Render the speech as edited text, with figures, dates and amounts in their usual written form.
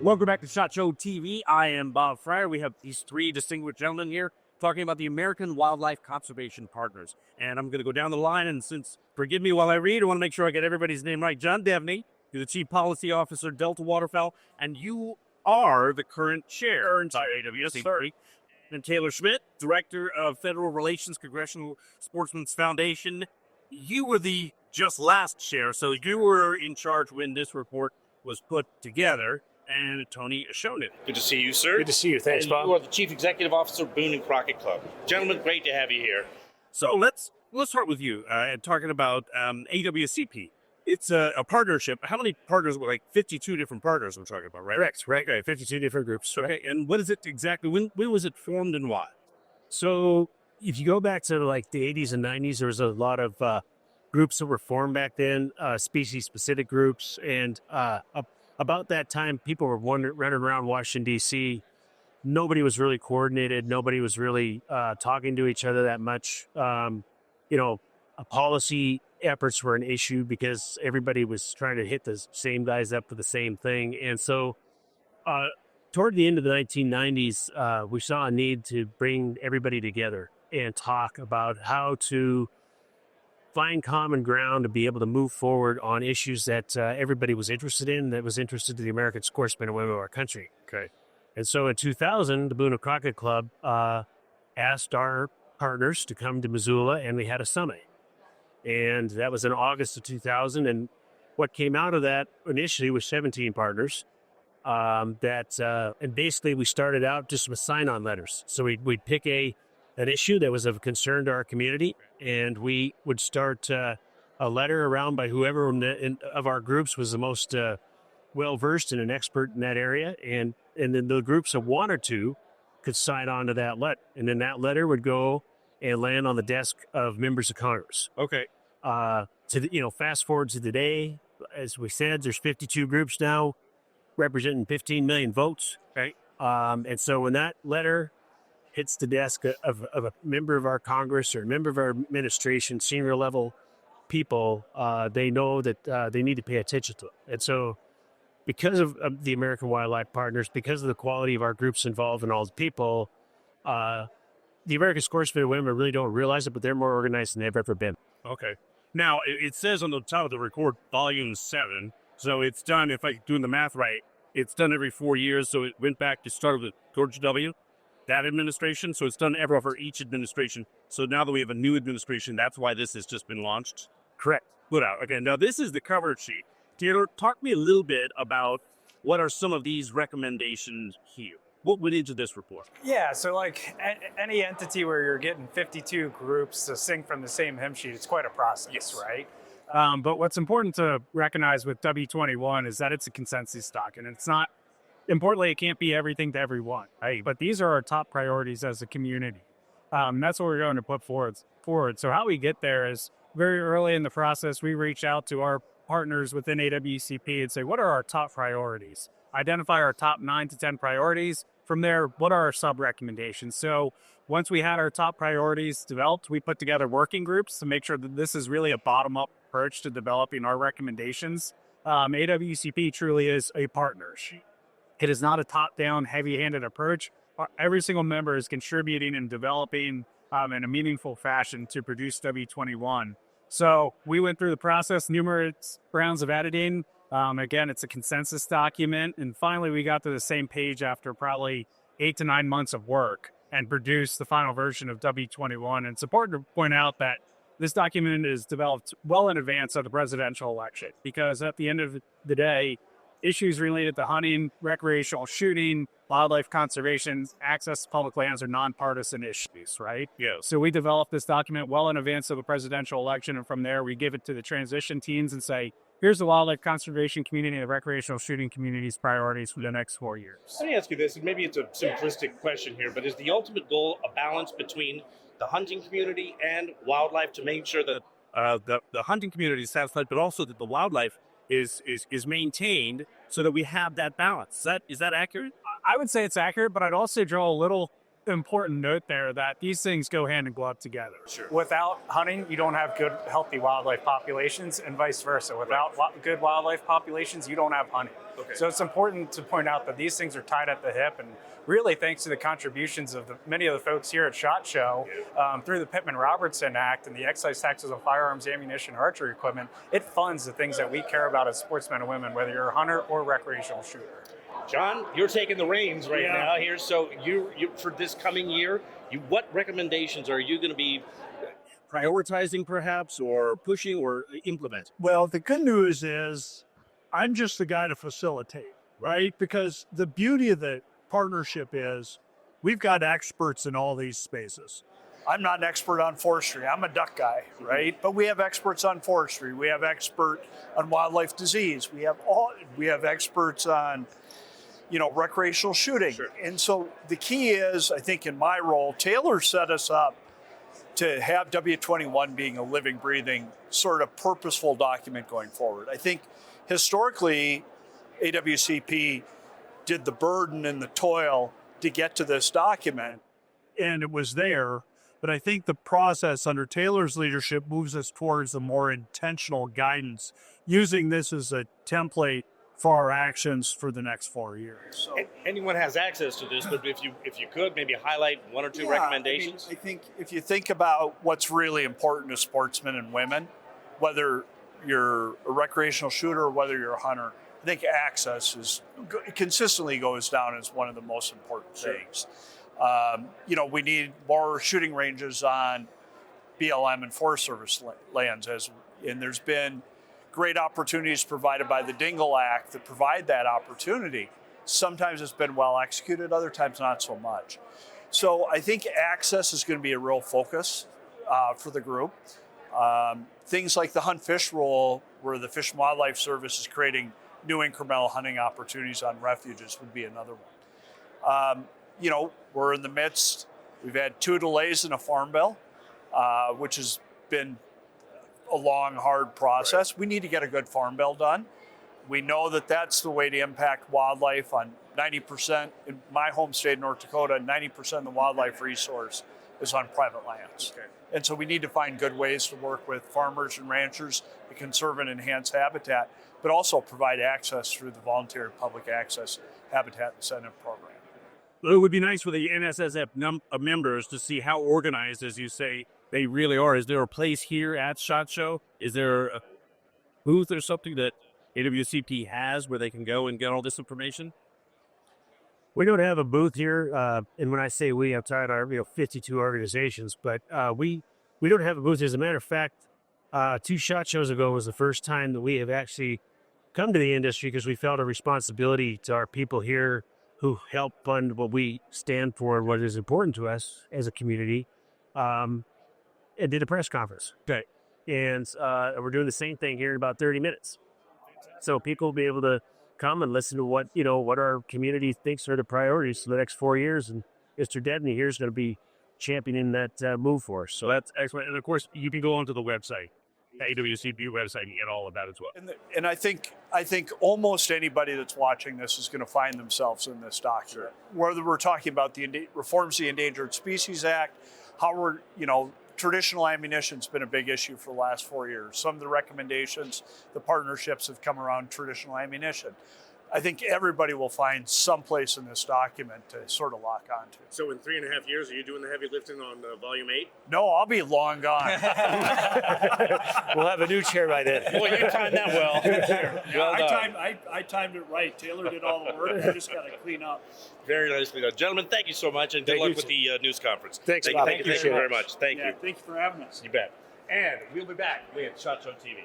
Welcome back to SHOT Show TV. I am Bob Fryer. We have these three distinguished gentlemen here talking about the American Wildlife Conservation Partners. And I'm going to go down the line, and forgive me while I read, I want to make sure I get everybody's name right. John Devney, you're the Chief Policy Officer, Delta Waterfowl, and you are the current chair inside AWCP. And Taylor Schmidt, Director of Federal Relations, Congressional Sportsman's Foundation. You were the just last chair, so you were in charge when this report was put together. And Tony Ashonin. Good to see you, sir. Good to see you. Thanks, Bob. You are the Chief Executive Officer, Boone and Crockett Club. Gentlemen, great to have you here. So let's start with you and talking about AWCP. It's a partnership. How many partners? Like 52 different partners we're talking about, right? Correct. Right. 52 different groups. Okay. And what is it exactly? When was it formed and why? So if you go back to like the 80s and 90s, there was a lot of groups that were formed back then, species-specific groups. And about that time, people were running around Washington, D.C. Nobody was really coordinated. Nobody was really talking to each other that much. Policy efforts were an issue because everybody was trying to hit the same guys up for the same thing. And so toward the end of the 1990s, we saw a need to bring everybody together and talk about how to find common ground to be able to move forward on issues that everybody was interested in, that was interested to the American sportsmen and women of our country. Okay. And so in 2000, the Boone and Crockett Club asked our partners to come to Missoula, and we had a summit. And that was in August of 2000. And what came out of that initially was 17 partners. And basically we started out just with sign-on letters. So we'd pick an issue that was of concern to our community, and we would start a letter around by whoever of our groups was the most well-versed and an expert in that area, and then the groups of one or two could sign on to that letter, and then that letter would go and land on the desk of members of Congress. Okay. Fast forward to today, as we said, there's 52 groups now representing 15 million votes. Okay. And so when that letter hits the desk of a member of our Congress or a member of our administration, senior level people, they know that they need to pay attention to it. And so because of the American Wildlife Partners, because of the quality of our groups involved and all the people, the American sportsmen and women really don't realize it, but they're more organized than they've ever been. Okay. Now, it says on the top of the record, Volume 7. So it's done, if I'm doing the math right, it's done every 4 years. So it went back to start with George W., that administration. So it's done ever for each administration. So now that we have a new administration, that's why this has just been launched. Correct. Put out. Okay. Now this is the cover sheet. Taylor, talk to me a little bit about what are some of these recommendations here. What went into this report? Yeah, so like any entity where you're getting 52 groups to sing from the same hymn sheet, it's quite a process, Yes. right? But what's important to recognize with W21 is that it's a consensus document. It's not, importantly, it can't be everything to everyone, right? But these are our top priorities as a community. That's what we're going to put forward. So how we get there is very early in the process, we reach out to our partners within AWCP and say, what are our top priorities? Identify our top 9 to 10 priorities. From there, what are our sub-recommendations? So once we had our top priorities developed, we put together working groups to make sure that this is really a bottom-up approach to developing our recommendations. AWCP truly is a partnership. It is not a top-down, heavy-handed approach. Every single member is contributing and developing in a meaningful fashion to produce W21. So we went through the process, numerous rounds of editing. Again, it's a consensus document. And finally, we got to the same page after probably 8 to 9 months of work and produced the final version of W21. And it's important to point out that this document is developed well in advance of the presidential election, because at the end of the day, issues related to hunting, recreational shooting, wildlife conservation, access to public lands are nonpartisan issues, right? Yeah. So we developed this document well in advance of the presidential election. And from there, we give it to the transition teams and say, here's the wildlife conservation community and the recreational shooting community's priorities for the next 4 years. Let me ask you this, and maybe it's a simplistic question here, but is the ultimate goal a balance between the hunting community and wildlife to make sure that the hunting community is satisfied, but also that the wildlife is maintained so that we have that balance? Is that accurate? I would say it's accurate, but I'd also draw a little important note there that these things go hand in glove together. Sure. Without hunting, you don't have good, healthy wildlife populations, and vice versa. Without good wildlife populations, you don't have hunting. Okay. So it's important to point out that these things are tied at the hip, and really thanks to the contributions of many of the folks here at SHOT Show, through the Pittman-Robertson Act and the excise taxes on firearms, ammunition, archery equipment, it funds the things that we care about as sportsmen and women, whether you're a hunter or recreational shooter. John, you're taking the reins right now here. So you for this coming year, what recommendations are you going to be Prioritizing, perhaps, or pushing, or implement? Well, the good news is I'm just the guy to facilitate, right? Because the beauty of the partnership is we've got experts in all these spaces. I'm not an expert on forestry. I'm a duck guy, right? But we have experts on forestry. We have expert on wildlife disease. We have experts on, recreational shooting. Sure. And so the key is, I think in my role, Taylor set us up to have W21 being a living, breathing, sort of purposeful document going forward. I think historically, AWCP did the burden and the toil to get to this document, and it was there. But I think the process under Taylor's leadership moves us towards a more intentional guidance, using this as a template for our actions for the next 4 years. So, anyone has access to this, but if you could maybe highlight one or two recommendations. I think if you think about what's really important to sportsmen and women, whether you're a recreational shooter or whether you're a hunter, I think access consistently goes down as one of the most important things. We need more shooting ranges on BLM and Forest Service lands, and there's been great opportunities provided by the Dingle Act that provide that opportunity. Sometimes it's been well executed, other times not so much. So I think access is going to be a real focus for the group. Things like the hunt fish rule, where the Fish and Wildlife Service is creating new incremental hunting opportunities on refuges, would be another one. We're in the midst, we've had 2 delays in a farm bill, which has been a long, hard process. Right. We need to get a good farm bill done. We know that that's the way to impact wildlife on 90%. In my home state, North Dakota, 90% of the wildlife resource is on private lands. Okay. And so we need to find good ways to work with farmers and ranchers to conserve and enhance habitat, but also provide access through the voluntary public access habitat incentive program. It would be nice for the NSSF members to see how organized, as you say, they really are. Is there a place here at SHOT Show? Is there a booth or something that AWCP has where they can go and get all this information? We don't have a booth here, and when I say we, I'm talking about 52 organizations, but we don't have a booth. As a matter of fact, 2 SHOT Shows ago was the first time that we have actually come to the industry because we felt a responsibility to our people here who help fund what we stand for and what is important to us as a community, and did a press conference. Okay. And we're doing the same thing here in about 30 minutes. So people will be able to come and listen to what our community thinks are the priorities for the next 4 years. And Mr. Devney here is going to be championing that move for us. So that's excellent. And of course, you can go onto the website, the AWCP website, and get all of that as well. And I think almost anybody that's watching this is going to find themselves in this document. Sure. Whether we're talking about the reforms to the Endangered Species Act, how we're, traditional ammunition's been a big issue for the last 4 years. Some of the recommendations, the partnerships have come around traditional ammunition. I think everybody will find some place in this document to sort of lock onto. So in 3.5 years, are you doing the heavy lifting on Volume 8? No, I'll be long gone. We'll have a new chair by then. Boy, you timed that well. Well done. I timed it right. Taylor did all the work. I just got to clean up. Very nicely done. Gentlemen, thank you so much, and good luck with the news conference. Thanks, thank Bob. you very much. Thank you. Thank you for having us. You bet. And we'll be back with SHOT Show TV.